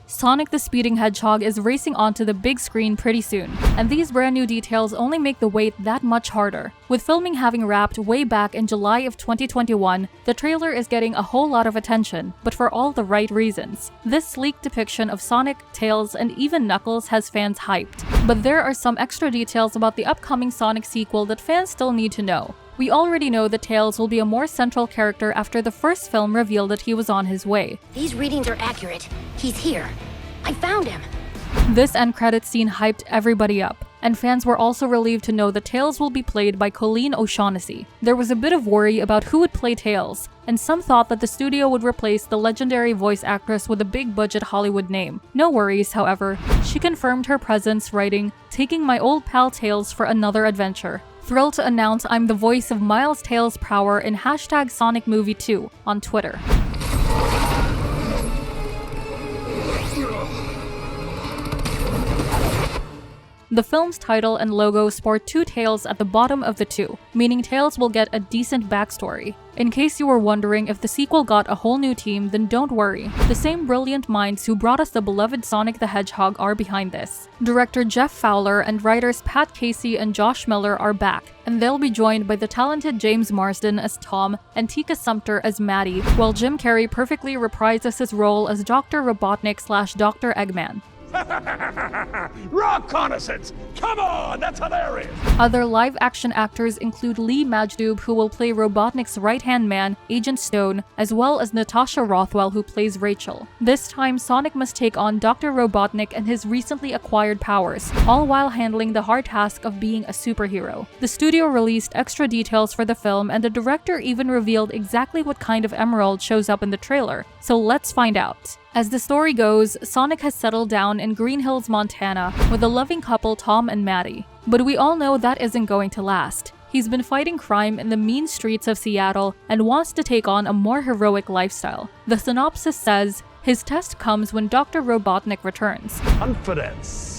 Sonic the Speeding Hedgehog is racing onto the big screen pretty soon, and these brand new details only make the wait that much harder. With filming having wrapped way back in July of 2021, the trailer is getting a whole lot of attention, but for all the right reasons. This sleek depiction of Sonic, Tails, and even Knuckles has fans hyped. But there are some extra details about the upcoming Sonic sequel that fans still need to know. We already know that Tails will be a more central character after the first film revealed that he was on his way. These readings are accurate. He's here. I found him. This end credits scene hyped everybody up, and fans were also relieved to know that Tails will be played by Colleen O'Shaughnessy. There was a bit of worry about who would play Tails, and some thought that the studio would replace the legendary voice actress with a big-budget Hollywood name. No worries, however. She confirmed her presence, writing, "Taking my old pal Tails for another adventure. Thrilled to announce I'm the voice of Miles Tails Prower in #SonicMovie2 on Twitter." The film's title and logo sport two tails at the bottom of the two, meaning Tails will get a decent backstory. In case you were wondering if the sequel got a whole new team, then don't worry. The same brilliant minds who brought us the beloved Sonic the Hedgehog are behind this. Director Jeff Fowler and writers Pat Casey and Josh Miller are back, and they'll be joined by the talented James Marsden as Tom and Tika Sumpter as Maddie, while Jim Carrey perfectly reprises his role as Dr. Robotnik/Dr. Eggman. Reconnaissance! Come on, that's hilarious! Other live-action actors include Lee Majdoub, who will play Robotnik's right-hand man, Agent Stone, as well as Natasha Rothwell, who plays Rachel. This time, Sonic must take on Dr. Robotnik and his recently acquired powers, all while handling the hard task of being a superhero. The studio released extra details for the film, and the director even revealed exactly what kind of emerald shows up in the trailer, so let's find out. As the story goes, Sonic has settled down in Green Hills, Montana, with a loving couple Tom and Maddie. But we all know that isn't going to last. He's been fighting crime in the mean streets of Seattle and wants to take on a more heroic lifestyle. The synopsis says, his test comes when Dr. Robotnik returns. Confidence.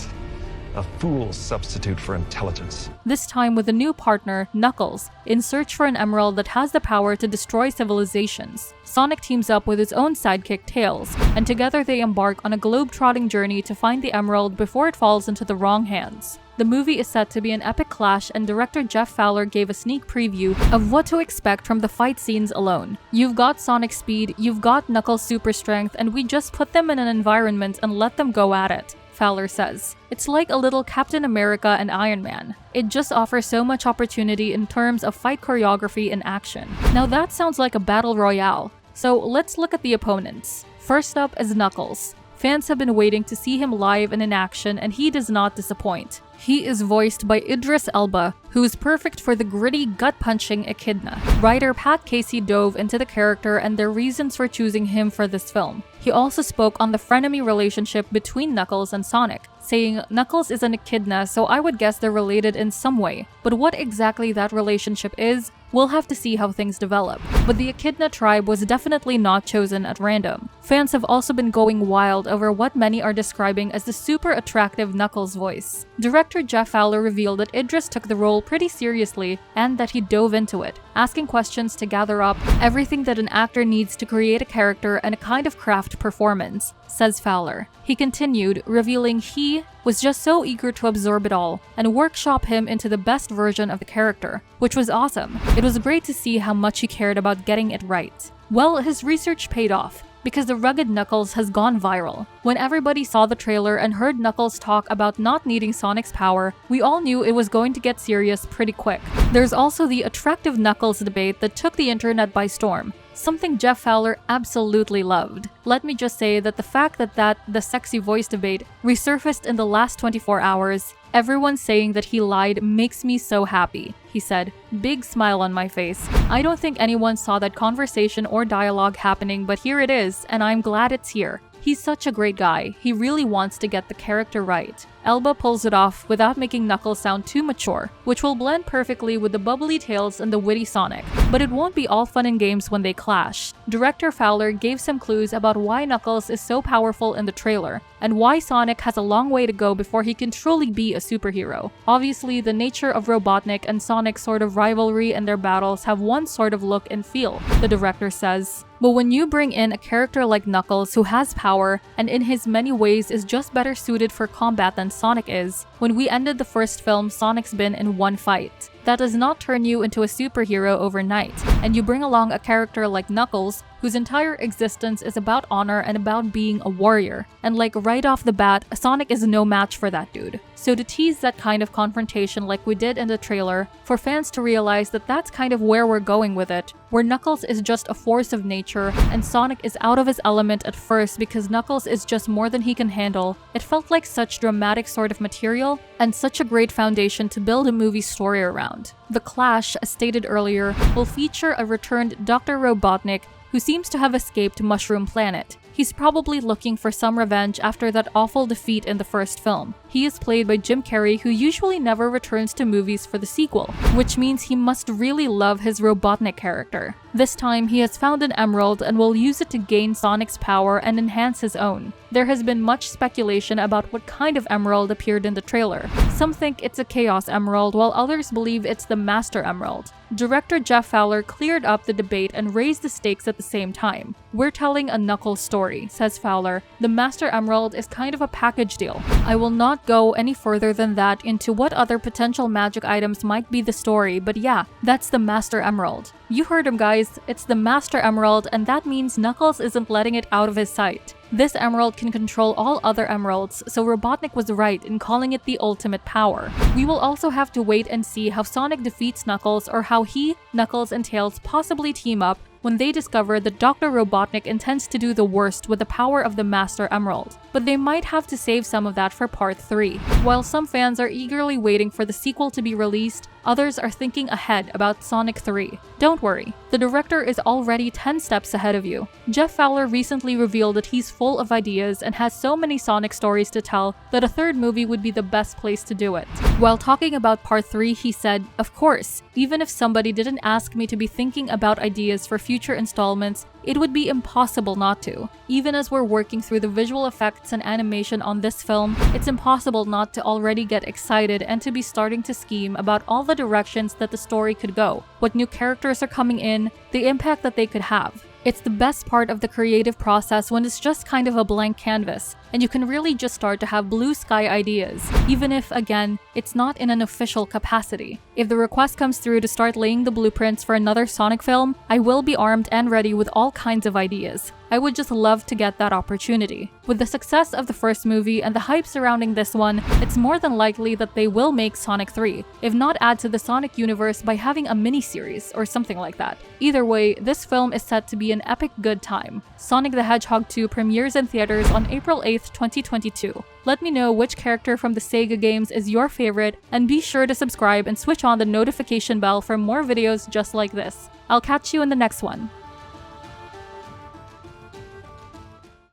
A fool's substitute for intelligence. This time with a new partner, Knuckles, in search for an emerald that has the power to destroy civilizations. Sonic teams up with his own sidekick, Tails, and together they embark on a globe-trotting journey to find the emerald before it falls into the wrong hands. The movie is set to be an epic clash, and director Jeff Fowler gave a sneak preview of what to expect from the fight scenes alone. You've got Sonic speed, you've got Knuckles' super strength, and we just put them in an environment and let them go at it, Fowler says. It's like a little Captain America and Iron Man. It just offers so much opportunity in terms of fight choreography and action. Now that sounds like a battle royale, so let's look at the opponents. First up is Knuckles. Fans have been waiting to see him live and in action, and he does not disappoint. He is voiced by Idris Elba, who is perfect for the gritty, gut-punching echidna. Writer Pat Casey dove into the character and their reasons for choosing him for this film. He also spoke on the frenemy relationship between Knuckles and Sonic, saying, "Knuckles is an echidna, so I would guess they're related in some way. But what exactly that relationship is, we'll have to see how things develop." But the echidna tribe was definitely not chosen at random. Fans have also been going wild over what many are describing as the super attractive Knuckles voice. Director Jeff Fowler revealed that Idris took the role pretty seriously and that he dove into it, asking questions to gather up everything that an actor needs to create a character and a kind of craft performance, says Fowler. He continued, revealing he was just so eager to absorb it all and workshop him into the best version of the character, which was awesome. It was great to see how much he cared about getting it right. Well, his research paid off, because the rugged Knuckles has gone viral. When everybody saw the trailer and heard Knuckles talk about not needing Sonic's power, we all knew it was going to get serious pretty quick. There's also the attractive Knuckles debate that took the internet by storm, something Jeff Fowler absolutely loved. Let me just say that the fact that the sexy voice debate resurfaced in the last 24 hours, everyone saying that he lied makes me so happy, he said, big smile on my face. I don't think anyone saw that conversation or dialogue happening, but here it is, and I'm glad it's here. He's such a great guy. He really wants to get the character right. Elba pulls it off without making Knuckles sound too mature, which will blend perfectly with the bubbly Tails and the witty Sonic. But it won't be all fun and games when they clash. Director Fowler gave some clues about why Knuckles is so powerful in the trailer, and why Sonic has a long way to go before he can truly be a superhero. Obviously, the nature of Robotnik and Sonic's sort of rivalry and their battles have one sort of look and feel, the director says. But when you bring in a character like Knuckles who has power and in his many ways is just better suited for combat than Sonic is, when we ended the first film, Sonic's been in one fight. That does not turn you into a superhero overnight, and you bring along a character like Knuckles, whose entire existence is about honor and about being a warrior. And like right off the bat, Sonic is no match for that dude. So to tease that kind of confrontation like we did in the trailer, for fans to realize that that's kind of where we're going with it, where Knuckles is just a force of nature and Sonic is out of his element at first because Knuckles is just more than he can handle, it felt like such dramatic sort of material and such a great foundation to build a movie story around. The clash, as stated earlier, will feature a returned Dr. Robotnik who seems to have escaped Mushroom Planet. He's probably looking for some revenge after that awful defeat in the first film. He is played by Jim Carrey, who usually never returns to movies for the sequel, which means he must really love his Robotnik character. This time, he has found an emerald and will use it to gain Sonic's power and enhance his own. There has been much speculation about what kind of emerald appeared in the trailer. Some think it's a Chaos Emerald, while others believe it's the Master Emerald. Director Jeff Fowler cleared up the debate and raised the stakes at the same time. "We're telling a Knuckles story," says Fowler. "The Master Emerald is kind of a package deal. I will not go any further than that into what other potential magic items might be the story, but yeah, that's the Master Emerald." You heard him, guys. It's the Master Emerald, and that means Knuckles isn't letting it out of his sight. This emerald can control all other emeralds, so Robotnik was right in calling it the ultimate power. We will also have to wait and see how Sonic defeats Knuckles, or how he, Knuckles, and Tails possibly team up when they discover that Dr. Robotnik intends to do the worst with the power of the Master Emerald. But they might have to save some of that for Part 3. While some fans are eagerly waiting for the sequel to be released, others are thinking ahead about Sonic 3. Don't worry, the director is already 10 steps ahead of you. Jeff Fowler recently revealed that he's full of ideas and has so many Sonic stories to tell that a third movie would be the best place to do it. While talking about Part 3, he said, "Of course, even if somebody didn't ask me to be thinking about ideas for future installments, it would be impossible not to. Even as we're working through the visual effects and animation on this film, it's impossible not to already get excited and to be starting to scheme about all the directions that the story could go, what new characters are coming in, the impact that they could have. It's the best part of the creative process when it's just kind of a blank canvas, and you can really just start to have blue sky ideas, even if, again, it's not in an official capacity. If the request comes through to start laying the blueprints for another Sonic film, I will be armed and ready with all kinds of ideas. I would just love to get that opportunity." With the success of the first movie and the hype surrounding this one, it's more than likely that they will make Sonic 3, if not add to the Sonic universe by having a mini-series or something like that. Either way, this film is set to be an epic good time. Sonic the Hedgehog 2 premieres in theaters on April 8th, 2022. Let me know which character from the Sega games is your favorite, and be sure to subscribe and switch on the notification bell for more videos just like this. I'll catch you in the next one.